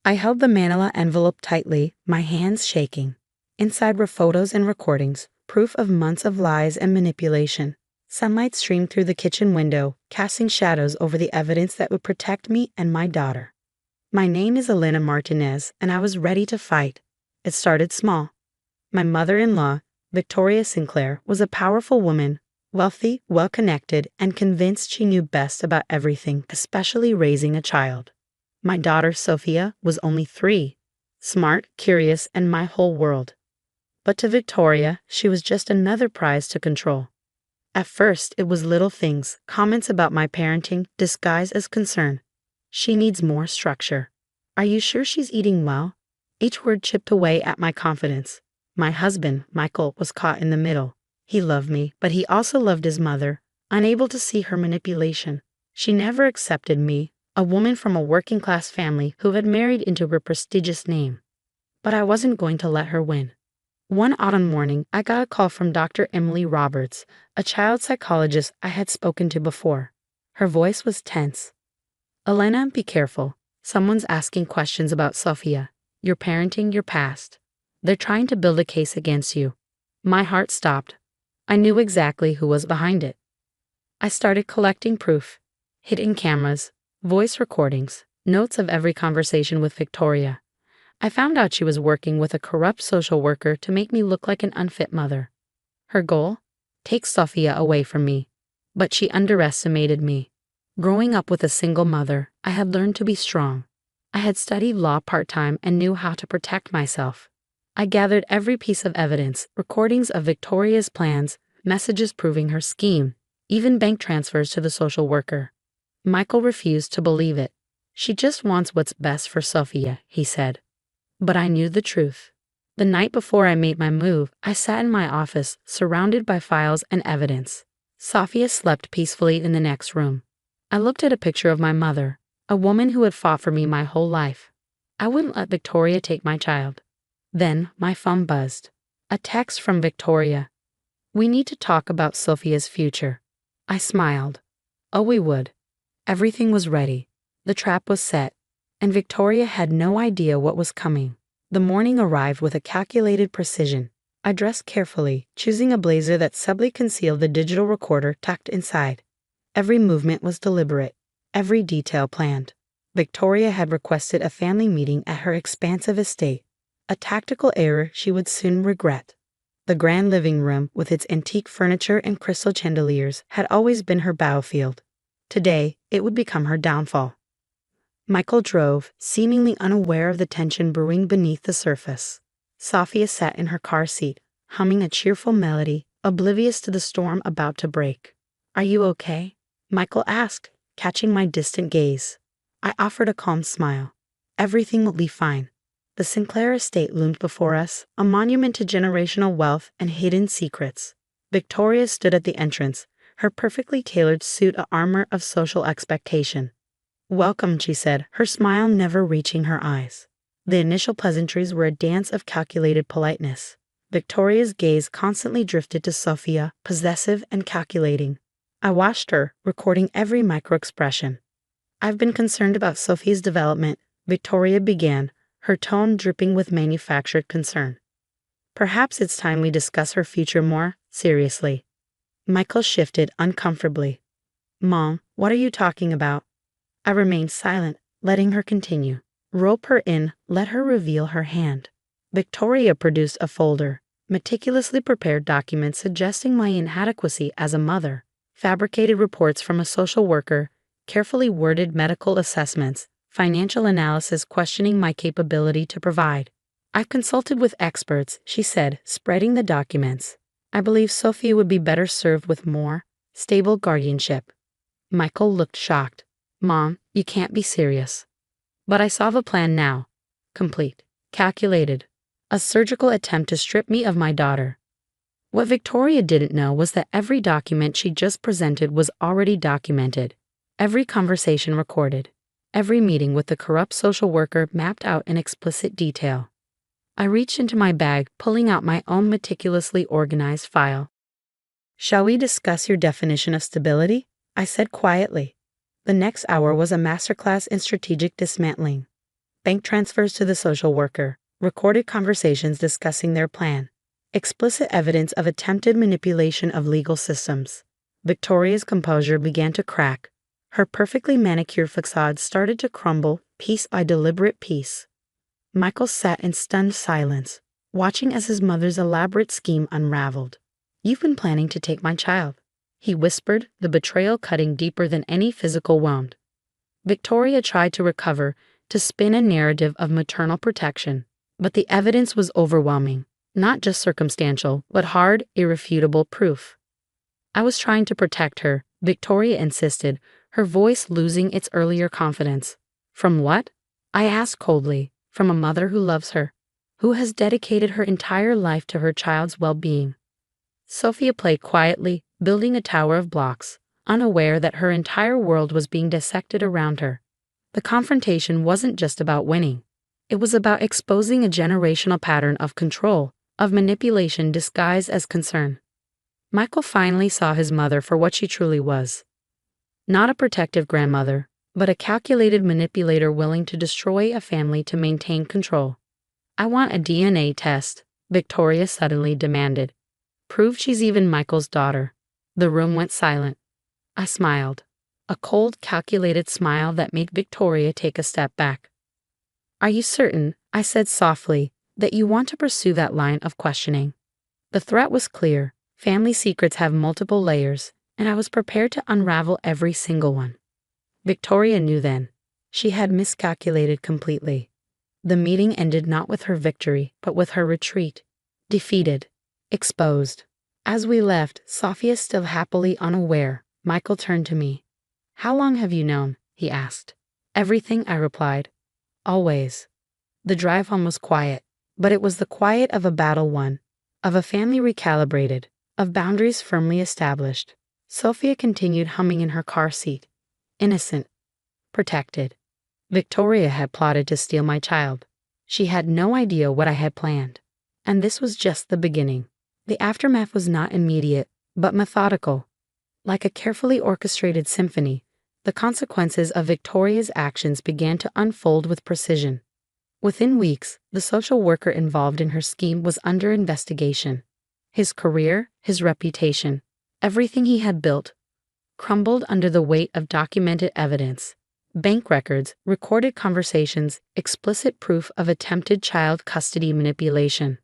I held the manila envelope tightly, my hands shaking. Inside were photos and recordings, proof of months of lies and manipulation. Sunlight streamed through the kitchen window, casting shadows over the evidence that would protect me and my daughter. My name is Elena Martinez, and I was ready to fight. It started small. My mother-in-law, Victoria Sinclair, was a powerful woman, wealthy, well-connected, and convinced she knew best about everything, especially raising a child. My daughter, Sophia, was only 3, smart, curious, and my whole world. But to Victoria, she was just another prize to control. At first, it was little things, comments about my parenting disguised as concern. She needs more structure. Are you sure she's eating well? Each word chipped away at my confidence. My husband, Michael, was caught in the middle. He loved me, but he also loved his mother, unable to see her manipulation. She never accepted me, a woman from a working-class family who had married into her prestigious name. But I wasn't going to let her win. One autumn morning, I got a call from Dr. Emily Roberts, a child psychologist I had spoken to before. Her voice was tense. "Elena, be careful. Someone's asking questions about Sophia. Your parenting, your past. They're trying to build a case against you." My heart stopped. I knew exactly who was behind it. I started collecting proof. Hidden cameras, voice recordings, notes of every conversation with Victoria. I found out she was working with a corrupt social worker to make me look like an unfit mother. Her goal? Take Sophia away from me. But she underestimated me. Growing up with a single mother, I had learned to be strong. I had studied law part-time and knew how to protect myself. I gathered every piece of evidence, recordings of Victoria's plans, messages proving her scheme, even bank transfers to the social worker. Michael refused to believe it. "She just wants what's best for Sophia," he said. But I knew the truth. The night before I made my move, I sat in my office, surrounded by files and evidence. Sophia slept peacefully in the next room. I looked at a picture of my mother, a woman who had fought for me my whole life. I wouldn't let Victoria take my child. Then my phone buzzed. A text from Victoria. "We need to talk about Sophia's future." I smiled. Oh, we would. Everything was ready. The trap was set, and Victoria had no idea what was coming. The morning arrived with a calculated precision. I dressed carefully, choosing a blazer that subtly concealed the digital recorder tucked inside. Every movement was deliberate, every detail planned. Victoria had requested a family meeting at her expansive estate, a tactical error she would soon regret. The grand living room, with its antique furniture and crystal chandeliers, had always been her battlefield. Today, it would become her downfall. Michael drove, seemingly unaware of the tension brewing beneath the surface. Sophia sat in her car seat, humming a cheerful melody, oblivious to the storm about to break. "Are you okay?" Michael asked, catching my distant gaze. I offered a calm smile. Everything will be fine. The Sinclair estate loomed before us, a monument to generational wealth and hidden secrets. Victoria stood at the entrance, her perfectly tailored suit an armor of social expectation. "Welcome," she said, her smile never reaching her eyes. The initial pleasantries were a dance of calculated politeness. Victoria's gaze constantly drifted to Sophia, possessive and calculating. I watched her, recording every micro-expression. "I've been concerned about Sophia's development," Victoria began, her tone dripping with manufactured concern. "Perhaps it's time we discuss her future more seriously." Michael shifted uncomfortably. "Mom, what are you talking about?" I remained silent, letting her continue. "Rope her in, let her reveal her hand." Victoria produced a folder, meticulously prepared documents suggesting my inadequacy as a mother, fabricated reports from a social worker, carefully worded medical assessments, financial analysis questioning my capability to provide. "I've consulted with experts," she said, spreading the documents. "I believe Sophia would be better served with more stable guardianship." Michael looked shocked. "Mom, you can't be serious." But I saw the plan now. Complete. Calculated. A surgical attempt to strip me of my daughter. What Victoria didn't know was that every document she just presented was already documented. Every conversation recorded. Every meeting with the corrupt social worker mapped out in explicit detail. I reached into my bag, pulling out my own meticulously organized file. "Shall we discuss your definition of stability?" I said quietly. The next hour was a masterclass in strategic dismantling. bank transfers to the social worker, recorded conversations discussing their plan, explicit evidence of attempted manipulation of legal systems. Victoria's composure began to crack. Her perfectly manicured facade started to crumble, piece by deliberate piece. Michael sat in stunned silence, watching as his mother's elaborate scheme unraveled. "You've been planning to take my child," he whispered, the betrayal cutting deeper than any physical wound. Victoria tried to recover, to spin a narrative of maternal protection, but the evidence was overwhelming, not just circumstantial, but hard, irrefutable proof. "I was trying to protect her," Victoria insisted, her voice losing its earlier confidence. "From what?" I asked coldly. "From a mother who loves her, who has dedicated her entire life to her child's well-being." Sophia played quietly, building a tower of blocks, unaware that her entire world was being dissected around her. The confrontation wasn't just about winning. It was about exposing a generational pattern of control, of manipulation disguised as concern. Michael finally saw his mother for what she truly was. Not a protective grandmother, but a calculated manipulator willing to destroy a family to maintain control. "I want a DNA test," Victoria suddenly demanded. "Prove she's even Michael's daughter." The room went silent. I smiled. A cold, calculated smile that made Victoria take a step back. "Are you certain," I said softly, "that you want to pursue that line of questioning?" The threat was clear. Family secrets have multiple layers, and I was prepared to unravel every single one. Victoria knew then. She had miscalculated completely. The meeting ended not with her victory, but with her retreat. Defeated. Exposed. As we left, Sophia still happily unaware, Michael turned to me. "How long have you known?" he asked. "Everything," I replied. "Always." The drive home was quiet, but it was the quiet of a battle won, of a family recalibrated, of boundaries firmly established. Sophia continued humming in her car seat. Innocent. Protected. Victoria had plotted to steal my child. She had no idea what I had planned. And this was just the beginning. The aftermath was not immediate, but methodical. Like a carefully orchestrated symphony, the consequences of Victoria's actions began to unfold with precision. Within weeks, the social worker involved in her scheme was under investigation. His career, his reputation, everything he had built, crumbled under the weight of documented evidence. Bank records, recorded conversations, explicit proof of attempted child custody manipulation.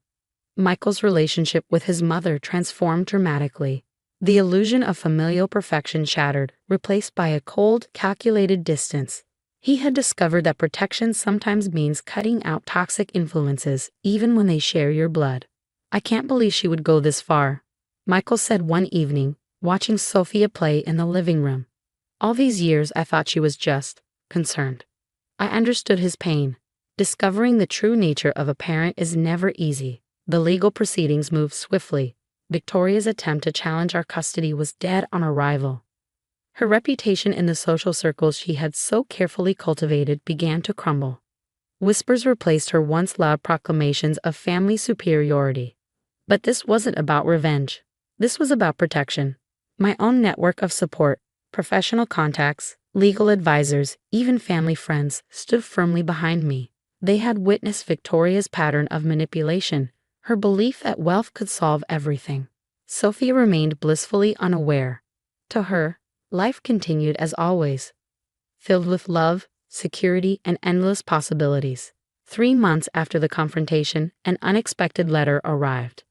Michael's relationship with his mother transformed dramatically. The illusion of familial perfection shattered, replaced by a cold, calculated distance. He had discovered that protection sometimes means cutting out toxic influences, even when they share your blood. "I can't believe she would go this far," Michael said one evening, watching Sophia play in the living room. "All these years I thought she was just concerned." I understood his pain. Discovering the true nature of a parent is never easy. The legal proceedings moved swiftly. Victoria's attempt to challenge our custody was dead on arrival. Her reputation in the social circles she had so carefully cultivated began to crumble. Whispers replaced her once loud proclamations of family superiority. But this wasn't about revenge. This was about protection. My own network of support, professional contacts, legal advisors, even family friends, stood firmly behind me. They had witnessed Victoria's pattern of manipulation, her belief that wealth could solve everything. Sophia remained blissfully unaware. To her, life continued as always, filled with love, security, and endless possibilities. 3 months after the confrontation, an unexpected letter arrived.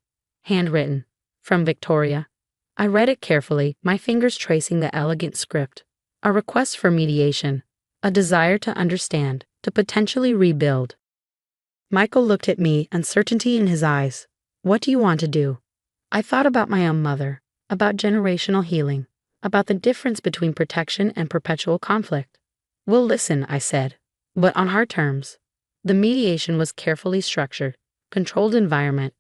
Handwritten. From Victoria. I read it carefully, my fingers tracing the elegant script. A request for mediation. A desire to understand, to potentially rebuild. Michael looked at me, uncertainty in his eyes. "What do you want to do?" I thought about my own mother, about generational healing, about the difference between protection and perpetual conflict. "We'll listen," I said, but on our terms. The mediation was carefully structured, controlled environment,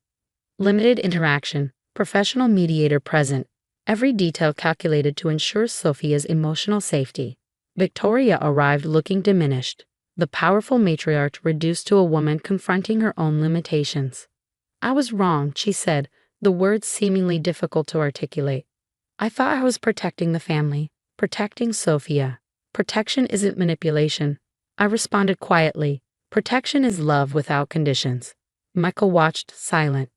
limited interaction, professional mediator present, every detail calculated to ensure Sophia's emotional safety. Victoria arrived looking diminished, the powerful matriarch reduced to a woman confronting her own limitations. "I was wrong," she said, the words seemingly difficult to articulate. "I thought I was protecting the family, protecting Sophia. Protection isn't manipulation." I responded quietly, Protection is love without conditions. Michael watched, silent,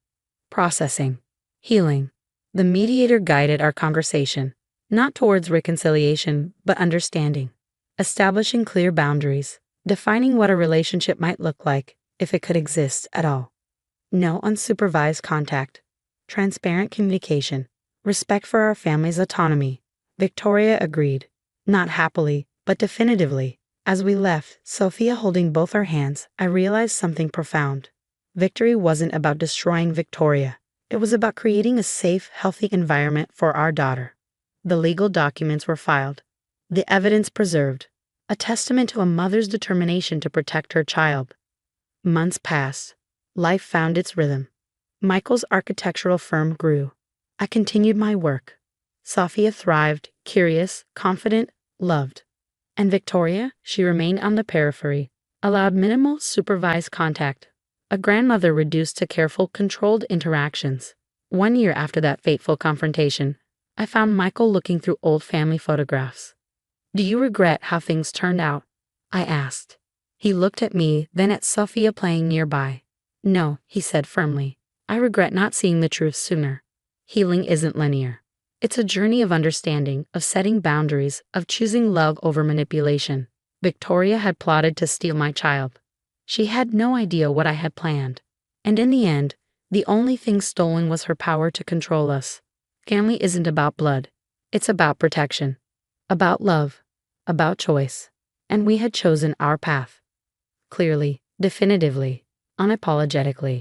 processing, healing. The mediator guided our conversation, not towards reconciliation, but understanding, establishing clear boundaries, defining what a relationship might look like if it could exist at all. No unsupervised contact, transparent communication, respect for our family's autonomy. Victoria agreed, not happily, but definitively. As we left, Sophia holding both our hands, I realized something profound. Victory wasn't about destroying Victoria. It was about creating a safe, healthy environment for our daughter. The legal documents were filed, the evidence preserved, a testament to a mother's determination to protect her child. Months passed. Life found its rhythm. Michael's architectural firm grew. I continued my work. Sophia thrived, curious, confident, loved. And Victoria, she remained on the periphery, allowed minimal supervised contact. A grandmother reduced to careful, controlled interactions. 1 year after that fateful confrontation, I found Michael looking through old family photographs. "Do you regret how things turned out?" I asked. He looked at me, then at Sophia playing nearby. "No," he said firmly. "I regret not seeing the truth sooner. Healing isn't linear. It's a journey of understanding, of setting boundaries, of choosing love over manipulation." Victoria had plotted to steal my child. She had no idea what I had planned. And in the end, the only thing stolen was her power to control us. Family isn't about blood. It's about protection, about love, about choice. And we had chosen our path. Clearly, definitively, unapologetically.